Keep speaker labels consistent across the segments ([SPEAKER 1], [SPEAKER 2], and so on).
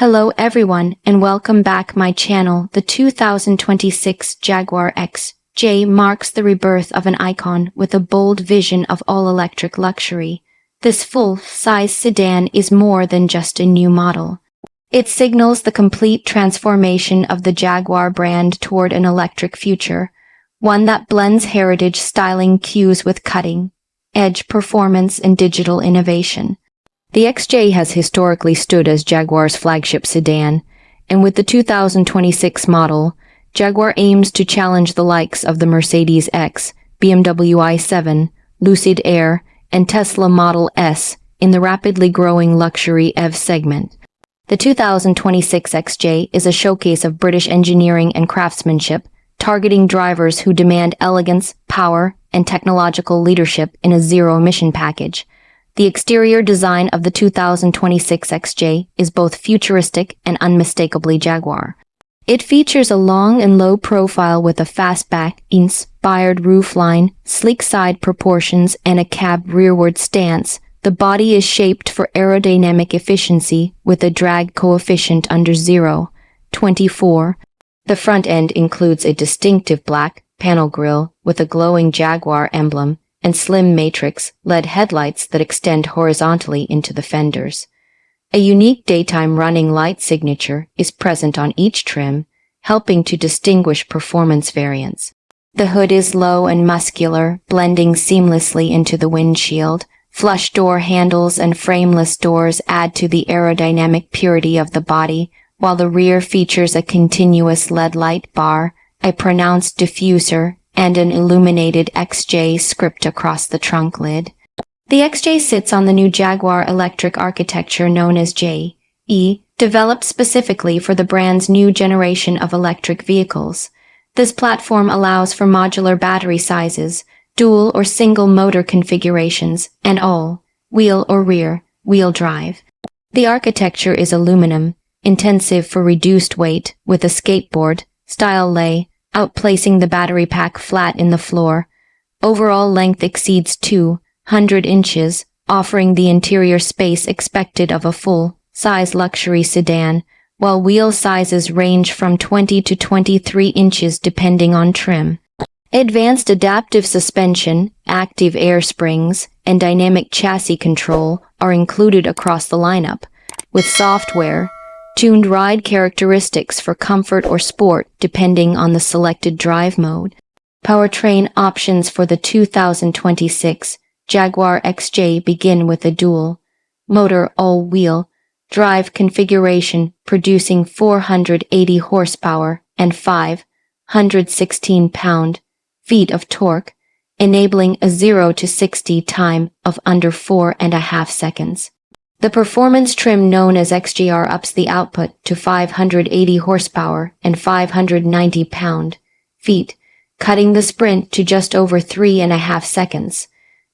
[SPEAKER 1] Hello everyone and welcome back my channel. The 2026 Jaguar XJ marks the rebirth of an icon with a bold vision of all-electric luxury. This full-size sedan is more than just a new model. It signals the complete transformation of the Jaguar brand toward an electric future, one that blends heritage styling cues with cutting-edge performance and digital innovation. The XJ has historically stood as Jaguar's flagship sedan, and with the 2026 model, Jaguar aims to challenge the likes of the Mercedes-Benz, BMW i7, Lucid Air, and Tesla Model S in the rapidly growing luxury EV segment. The 2026 XJ is a showcase of British engineering and craftsmanship, targeting drivers who demand elegance, power, and technological leadership in a zero-emission package. The exterior design of the 2026 XJ is both futuristic and unmistakably Jaguar. It features a long and low profile with a fastback-inspired roofline, sleek side proportions, and a cab rearward stance. The body is shaped for aerodynamic efficiency with a drag coefficient under 0.24. The front end includes a distinctive black panel grille with a glowing Jaguar emblem and slim matrix LED headlights that extend horizontally into the fenders. A unique daytime running light signature is present on each trim, helping to distinguish performance variants. The hood is low and muscular, blending seamlessly into the windshield. Flush door handles and frameless doors add to the aerodynamic purity of the body, while the rear features a continuous LED light bar, a pronounced diffuser, and an illuminated XJ script across the trunk lid. The XJ sits on the new Jaguar Electric Architecture known as JE, developed specifically for the brand's new generation of electric vehicles. This platform allows for modular battery sizes, dual or single motor configurations, and all-wheel or rear-wheel drive. The architecture is aluminum, intensive for reduced weight, with a skateboard-style layout, placing the battery pack flat in the floor. Overall length exceeds 200 inches, offering the interior space expected of a full-size luxury sedan, while wheel sizes range from 20 to 23 inches depending on trim. Advanced adaptive suspension, active air springs, and dynamic chassis control are included across the lineup, with software-tuned ride characteristics for comfort or sport depending on the selected drive mode. Powertrain options for the 2026 Jaguar XJ begin with a dual-motor all-wheel drive configuration producing 480 horsepower and 516 pound-feet of torque, enabling a 0 to 60 time of under 4.5 seconds. The performance trim known as XJR ups the output to 580 horsepower and 590 pound-feet, cutting the sprint to just over 3.5 seconds.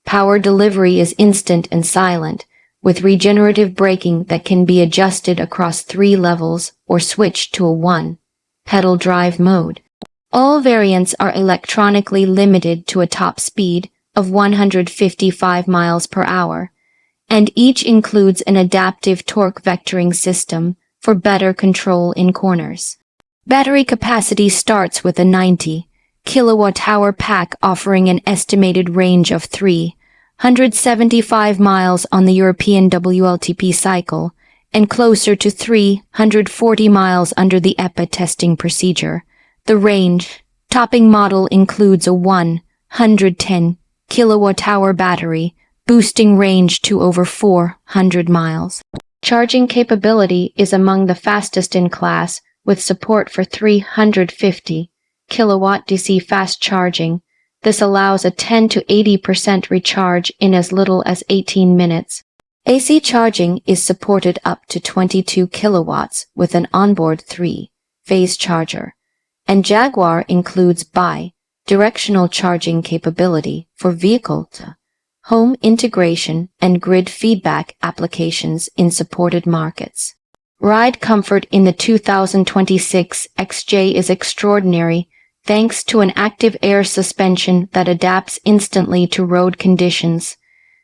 [SPEAKER 1] Power delivery is instant and silent, with regenerative braking that can be adjusted across 3 levels or switched to a one-pedal drive mode. All variants are electronically limited to a top speed of 155 miles per hour, and each includes an adaptive torque vectoring system for better control in corners. Battery capacity starts with a 90 kilowatt-hour pack offering an estimated range of 375 miles on the European WLTP cycle and closer to 340 miles under the EPA testing procedure. The range-topping model includes a 110 kilowatt-hour battery, boosting range to over 400 miles. Charging capability is among the fastest in class, with support for 350 kilowatt DC fast charging. This allows a 10 to 80% recharge in as little as 18 minutes. AC charging is supported up to 22 kilowatts with an onboard 3-phase charger, and Jaguar includes bi-directional charging capability for vehicle-to-home integration and grid feedback applications in supported markets. Ride comfort in the 2026 XJ is extraordinary thanks to an active air suspension that adapts instantly to road conditions.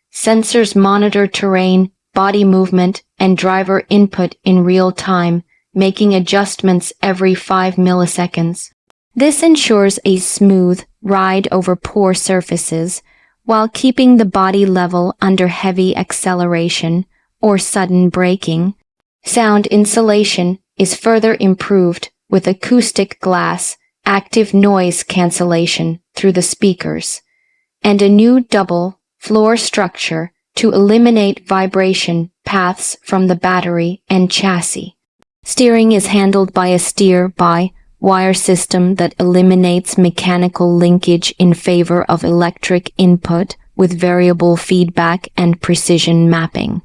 [SPEAKER 1] Sensors monitor terrain, body movement, and driver input in real time, making adjustments every 5 milliseconds. This ensures a smooth ride over poor surfaces, while keeping the body level under heavy acceleration or sudden braking. Sound insulation is further improved with acoustic glass, active noise cancellation through the speakers, and a new double floor structure to eliminate vibration paths from the battery and chassis. Steering is handled by a steer-by-wire system that eliminates mechanical linkage in favor of electric input with variable feedback and precision mapping.